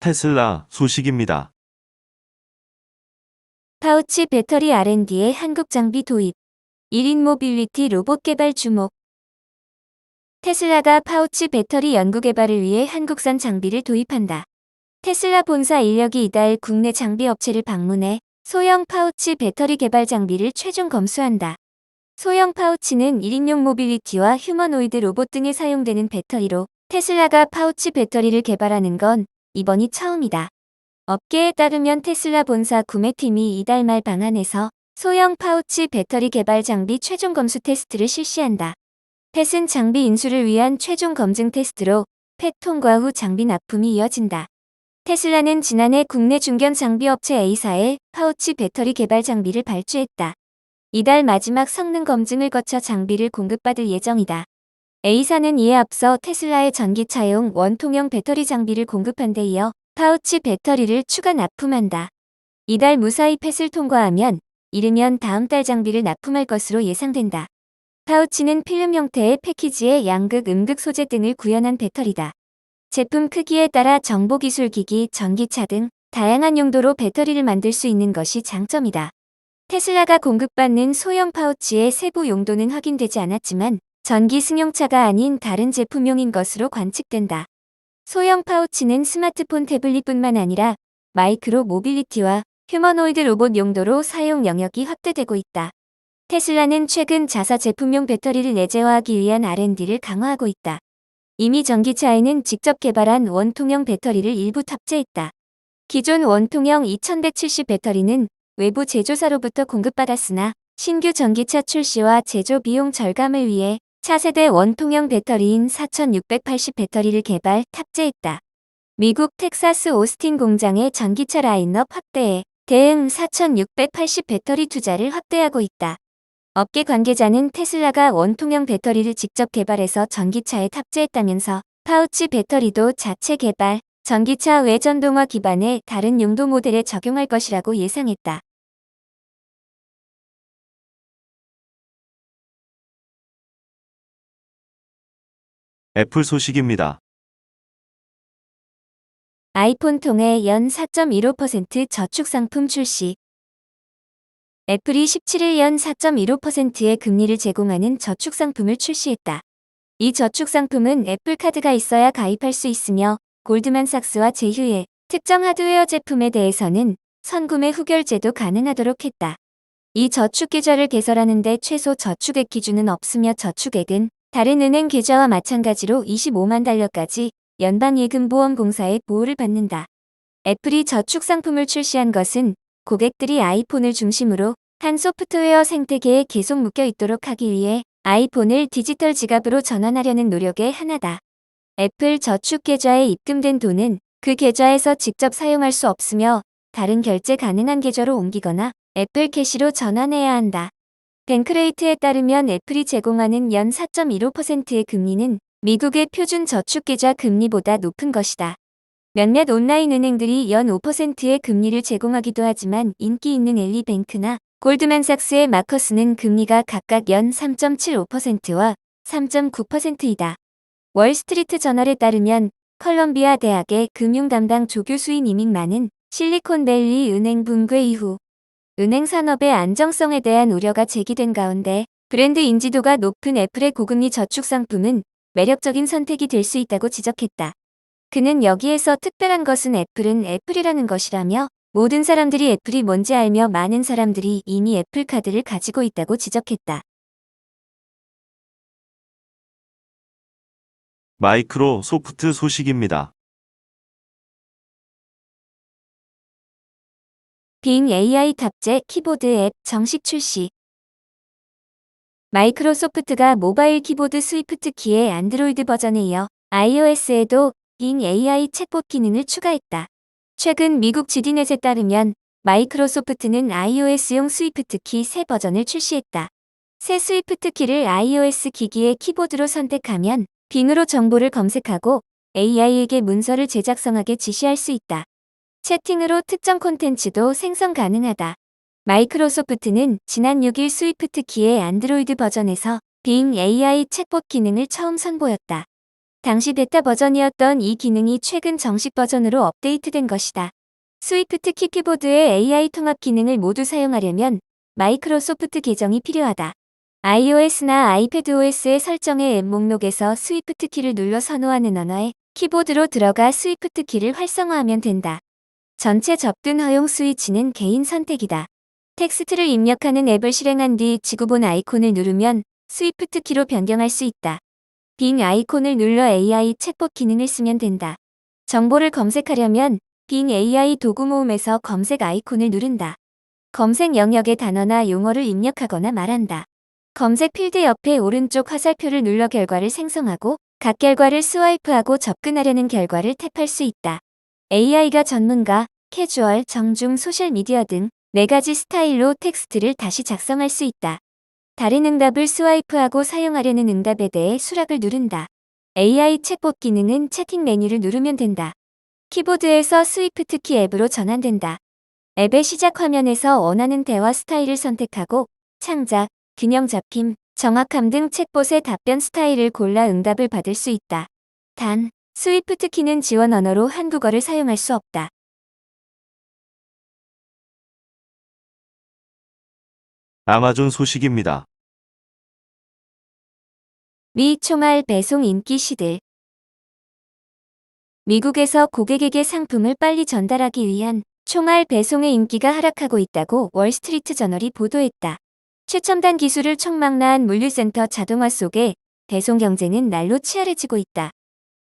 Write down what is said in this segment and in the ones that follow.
테슬라 소식입니다. 파우치 배터리 R&D에 한국 장비 도입. 1인 모빌리티 로봇 개발 주목. 테슬라가 파우치 배터리 연구 개발을 위해 한국산 장비를 도입한다. 테슬라 본사 인력이 이달 국내 장비 업체를 방문해 소형 파우치 배터리 개발 장비를 최종 검수한다. 소형 파우치는 1인용 모빌리티와 휴머노이드 로봇 등에 사용되는 배터리로 테슬라가 파우치 배터리를 개발하는 건 이번이 처음이다. 업계에 따르면 테슬라 본사 구매팀이 이달 말 방한해서 소형 파우치 배터리 개발 장비 최종 검수 테스트를 실시한다. 펫은 장비 인수를 위한 최종 검증 테스트로 펫 통과 후 장비 납품이 이어진다. 테슬라는 지난해 국내 중견 장비 업체 A사에 파우치 배터리 개발 장비를 발주했다. 이달 마지막 성능 검증을 거쳐 장비를 공급받을 예정이다. A사는 이에 앞서 테슬라의 전기차용 원통형 배터리 장비를 공급한 데 이어 파우치 배터리를 추가 납품한다. 이달 무사히 펫을 통과하면 이르면 다음 달 장비를 납품할 것으로 예상된다. 파우치는 필름 형태의 패키지에 양극, 음극 소재 등을 구현한 배터리다. 제품 크기에 따라 정보기술기기, 전기차 등 다양한 용도로 배터리를 만들 수 있는 것이 장점이다. 테슬라가 공급받는 소형 파우치의 세부 용도는 확인되지 않았지만 전기 승용차가 아닌 다른 제품용인 것으로 관측된다. 소형 파우치는 스마트폰 태블릿뿐만 아니라 마이크로 모빌리티와 휴머노이드 로봇 용도로 사용 영역이 확대되고 있다. 테슬라는 최근 자사 제품용 배터리를 내재화하기 위한 R&D를 강화하고 있다. 이미 전기차에는 직접 개발한 원통형 배터리를 일부 탑재했다. 기존 원통형 2170 배터리는 외부 제조사로부터 공급받았으나 신규 전기차 출시와 제조 비용 절감을 위해 차세대 원통형 배터리인 4680 배터리를 개발, 탑재했다. 미국 텍사스 오스틴 공장의 전기차 라인업 확대에 대응 4680 배터리 투자를 확대하고 있다. 업계 관계자는 테슬라가 원통형 배터리를 직접 개발해서 전기차에 탑재했다면서 파우치 배터리도 자체 개발, 전기차 외전동화 기반의 다른 용도 모델에 적용할 것이라고 예상했다. 애플 소식입니다. 아이폰 통해 연 4.15% 저축 상품 출시. 애플이 17일 연 4.15%의 금리를 제공하는 저축 상품을 출시했다. 이 저축 상품은 애플카드가 있어야 가입할 수 있으며 골드만삭스와 제휴의 특정 하드웨어 제품에 대해서는 선구매 후결제도 가능하도록 했다. 이 저축 계좌를 개설하는 데 최소 저축액 기준은 없으며 저축액은 다른 은행 계좌와 마찬가지로 25만 달러까지 연방예금보험공사의 보호를 받는다. 애플이 저축 상품을 출시한 것은 고객들이 아이폰을 중심으로 한 소프트웨어 생태계에 계속 묶여 있도록 하기 위해 아이폰을 디지털 지갑으로 전환하려는 노력의 하나다. 애플 저축 계좌에 입금된 돈은 그 계좌에서 직접 사용할 수 없으며 다른 결제 가능한 계좌로 옮기거나 애플 캐시로 전환해야 한다. 뱅크레이트에 따르면 애플이 제공하는 연 4.15%의 금리는 미국의 표준 저축계좌 금리보다 높은 것이다. 몇몇 온라인 은행들이 연 5%의 금리를 제공하기도 하지만 인기 있는 엘리뱅크나 골드만삭스의 마커스는 금리가 각각 연 3.75%와 3.9%이다. 월스트리트 저널에 따르면 컬럼비아 대학의 금융 담당 조교수인 이밍만은 실리콘밸리 은행 붕괴 이후 은행 산업의 안정성에 대한 우려가 제기된 가운데 브랜드 인지도가 높은 애플의 고금리 저축 상품은 매력적인 선택이 될 수 있다고 지적했다. 그는 여기에서 특별한 것은 애플은 애플이라는 것이라며 모든 사람들이 애플이 뭔지 알며 많은 사람들이 이미 애플카드를 가지고 있다고 지적했다. 마이크로소프트 소식입니다. 빙 AI 탑재 키보드 앱 정식 출시. 마이크로소프트가 모바일 키보드 스위프트 키의 안드로이드 버전에 이어 iOS에도 빙 AI 챗봇 기능을 추가했다. 최근 미국 지디넷에 따르면 마이크로소프트는 iOS용 스위프트 키 새 버전을 출시했다. 새 스위프트 키를 iOS 기기의 키보드로 선택하면 빙으로 정보를 검색하고 AI에게 문서를 제작성하게 지시할 수 있다. 채팅으로 특정 콘텐츠도 생성 가능하다. 마이크로소프트는 지난 6일 스위프트 키의 안드로이드 버전에서 빙 AI 챗봇 기능을 처음 선보였다. 당시 베타 버전이었던 이 기능이 최근 정식 버전으로 업데이트된 것이다. 스위프트 키보드의 AI 통합 기능을 모두 사용하려면 마이크로소프트 계정이 필요하다. iOS나 iPadOS의 설정의 앱 목록에서 스위프트 키를 눌러 선호하는 언어에 키보드로 들어가 스위프트 키를 활성화하면 된다. 전체 접근 허용 스위치는 개인 선택이다. 텍스트를 입력하는 앱을 실행한 뒤 지구본 아이콘을 누르면 스위프트 키로 변경할 수 있다. 빙 아이콘을 눌러 AI 챗봇 기능을 쓰면 된다. 정보를 검색하려면 빙 AI 도구 모음에서 검색 아이콘을 누른다. 검색 영역의 단어나 용어를 입력하거나 말한다. 검색 필드 옆에 오른쪽 화살표를 눌러 결과를 생성하고 각 결과를 스와이프하고 접근하려는 결과를 탭할 수 있다. AI가 전문가, 캐주얼, 정중, 소셜미디어 등 4가지 스타일로 텍스트를 다시 작성할 수 있다. 다른 응답을 스와이프하고 사용하려는 응답에 대해 수락을 누른다. AI 챗봇 기능은 채팅 메뉴를 누르면 된다. 키보드에서 스위프트 키 앱으로 전환된다. 앱의 시작 화면에서 원하는 대화 스타일을 선택하고 창작, 균형 잡힘, 정확함 등 챗봇의 답변 스타일을 골라 응답을 받을 수 있다. 단, 스위프트 키는 지원 언어로 한국어를 사용할 수 없다. 아마존 소식입니다. 미 총알 배송 인기 시들. 미국에서 고객에게 상품을 빨리 전달하기 위한 총알 배송의 인기가 하락하고 있다고 월스트리트 저널이 보도했다. 최첨단 기술을 총망라한 물류센터 자동화 속에 배송 경쟁은 날로 치열해지고 있다.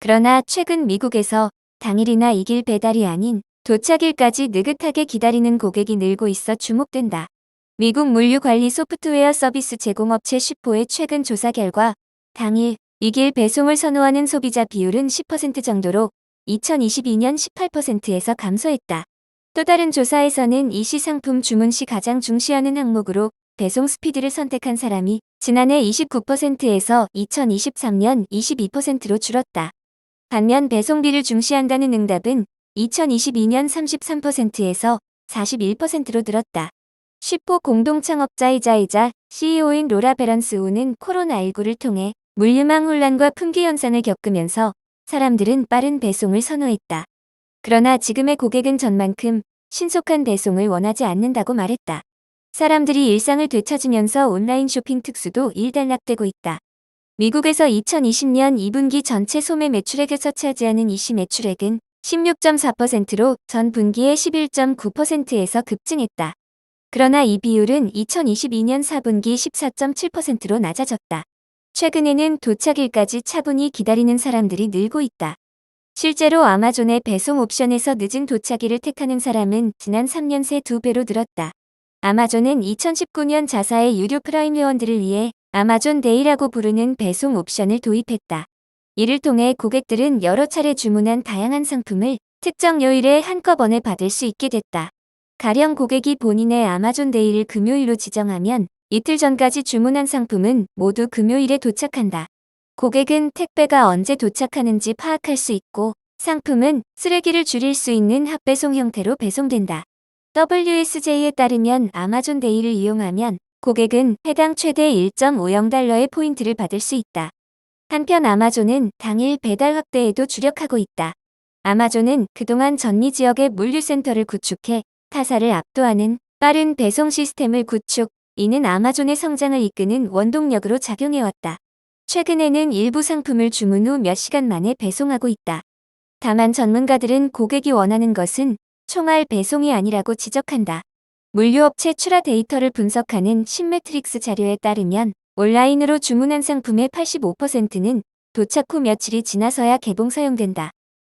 그러나 최근 미국에서 당일이나 이길 배달이 아닌 도착일까지 느긋하게 기다리는 고객이 늘고 있어 주목된다. 미국 물류관리 소프트웨어 서비스 제공업체 슈포의 최근 조사 결과 당일, 이길 배송을 선호하는 소비자 비율은 10% 정도로 2022년 18%에서 감소했다. 또 다른 조사에서는 이 시상품 주문 시 가장 중시하는 항목으로 배송 스피드를 선택한 사람이 지난해 29%에서 2023년 22%로 줄었다. 반면 배송비를 중시한다는 응답은 2022년 33%에서 41%로 늘었다. 슈포 공동창업자이자 CEO인 로라 베런스 우는 코로나19를 통해 물류망 혼란과 품귀 현상을 겪으면서 사람들은 빠른 배송을 선호했다. 그러나 지금의 고객은 전만큼 신속한 배송을 원하지 않는다고 말했다. 사람들이 일상을 되찾으면서 온라인 쇼핑 특수도 일단락되고 있다. 미국에서 2020년 2분기 전체 소매 매출액에서 차지하는 이시 매출액은 16.4%로 전 분기의 11.9%에서 급증했다. 그러나 이 비율은 2022년 4분기 14.7%로 낮아졌다. 최근에는 도착일까지 차분히 기다리는 사람들이 늘고 있다. 실제로 아마존의 배송 옵션에서 늦은 도착일을 택하는 사람은 지난 3년 새 2배로 늘었다. 아마존은 2019년 자사의 유료 프라임 회원들을 위해 아마존 데이라고 부르는 배송 옵션을 도입했다. 이를 통해 고객들은 여러 차례 주문한 다양한 상품을 특정 요일에 한꺼번에 받을 수 있게 됐다. 가령 고객이 본인의 아마존 데이를 금요일로 지정하면 이틀 전까지 주문한 상품은 모두 금요일에 도착한다. 고객은 택배가 언제 도착하는지 파악할 수 있고 상품은 쓰레기를 줄일 수 있는 합배송 형태로 배송된다. WSJ에 따르면 아마존 데이를 이용하면 고객은 해당 최대 1.50달러의 포인트를 받을 수 있다. 한편 아마존은 당일 배달 확대에도 주력하고 있다. 아마존은 그동안 전미 지역의 물류센터를 구축해 타사를 압도하는 빠른 배송 시스템을 구축, 이는 아마존의 성장을 이끄는 원동력으로 작용해왔다. 최근에는 일부 상품을 주문 후 몇 시간 만에 배송하고 있다. 다만 전문가들은 고객이 원하는 것은 총알 배송이 아니라고 지적한다. 물류업체 출하 데이터를 분석하는 신매트릭스 자료에 따르면 온라인으로 주문한 상품의 85%는 도착 후 며칠이 지나서야 개봉 사용된다.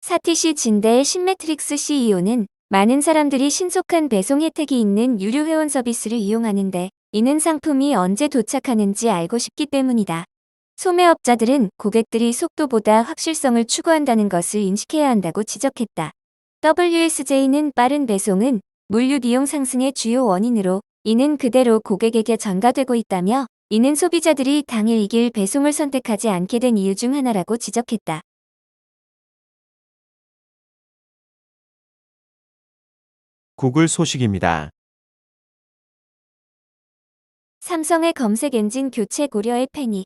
사티시 진대의 신매트릭스 CEO는 많은 사람들이 신속한 배송 혜택이 있는 유료 회원 서비스를 이용하는데 이는 상품이 언제 도착하는지 알고 싶기 때문이다. 소매업자들은 고객들이 속도보다 확실성을 추구한다는 것을 인식해야 한다고 지적했다. WSJ는 빠른 배송은 물류 비용 상승의 주요 원인으로 이는 그대로 고객에게 전가되고 있다며 이는 소비자들이 당일 이길 배송을 선택하지 않게 된 이유 중 하나라고 지적했다. 구글 소식입니다. 삼성의 검색 엔진 교체 고려에 패닉.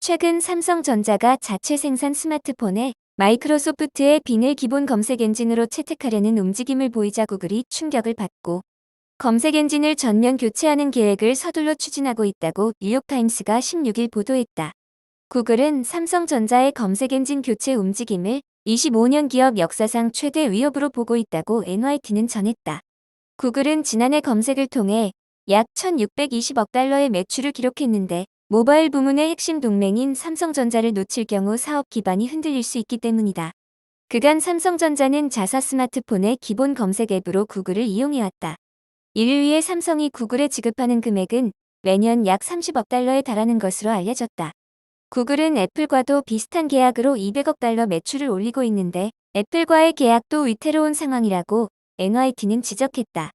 최근 삼성전자가 자체 생산 스마트폰에 마이크로소프트의 빈을 기본 검색 엔진으로 채택하려는 움직임을 보이자 구글이 충격을 받고 검색 엔진을 전면 교체하는 계획을 서둘러 추진하고 있다고 뉴욕타임스가 16일 보도했다. 구글은 삼성전자의 검색 엔진 교체 움직임을 25년 기업 역사상 최대 위협으로 보고 있다고 NYT는 전했다. 구글은 지난해 검색을 통해 약 1,620억 달러의 매출을 기록했는데 모바일 부문의 핵심 동맹인 삼성전자를 놓칠 경우 사업 기반이 흔들릴 수 있기 때문이다. 그간 삼성전자는 자사 스마트폰의 기본 검색 앱으로 구글을 이용해왔다. 이를 위해 삼성이 구글에 지급하는 금액은 매년 약 30억 달러에 달하는 것으로 알려졌다. 구글은 애플과도 비슷한 계약으로 200억 달러 매출을 올리고 있는데 애플과의 계약도 위태로운 상황이라고 NYT는 지적했다.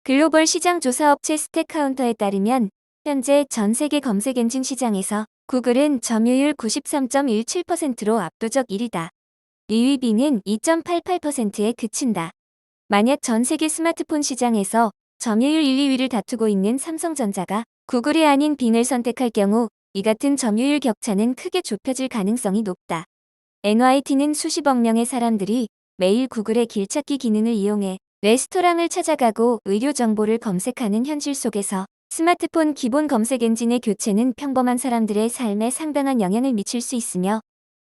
글로벌 시장 조사 업체 스택카운터에 따르면 현재 전 세계 검색 엔진 시장에서 구글은 점유율 93.17%로 압도적 1위다. 2위 B는 2.88%에 그친다. 만약 전 세계 스마트폰 시장에서 점유율 1, 2위를 다투고 있는 삼성전자가 구글이 아닌 빈을 선택할 경우 이 같은 점유율 격차는 크게 좁혀질 가능성이 높다. NYT는 수십억 명의 사람들이 매일 구글의 길찾기 기능을 이용해 레스토랑을 찾아가고 의료 정보를 검색하는 현실 속에서 스마트폰 기본 검색 엔진의 교체는 평범한 사람들의 삶에 상당한 영향을 미칠 수 있으며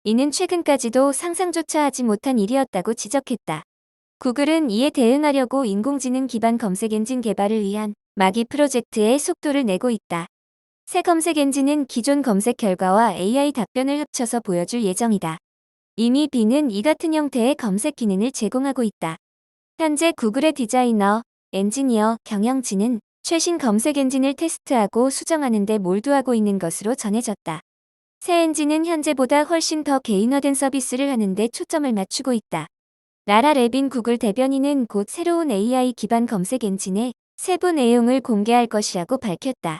이는 최근까지도 상상조차 하지 못한 일이었다고 지적했다. 구글은 이에 대응하려고 인공지능 기반 검색 엔진 개발을 위한 마기 프로젝트에 속도를 내고 있다. 새 검색 엔진은 기존 검색 결과와 AI 답변을 합쳐서 보여줄 예정이다. 이미 B는 이 같은 형태의 검색 기능을 제공하고 있다. 현재 구글의 디자이너, 엔지니어, 경영진은 최신 검색 엔진을 테스트하고 수정하는 데 몰두하고 있는 것으로 전해졌다. 새 엔진은 현재보다 훨씬 더 개인화된 서비스를 하는 데 초점을 맞추고 있다. 라라 레빈 구글 대변인은 곧 새로운 AI 기반 검색 엔진의 세부 내용을 공개할 것이라고 밝혔다.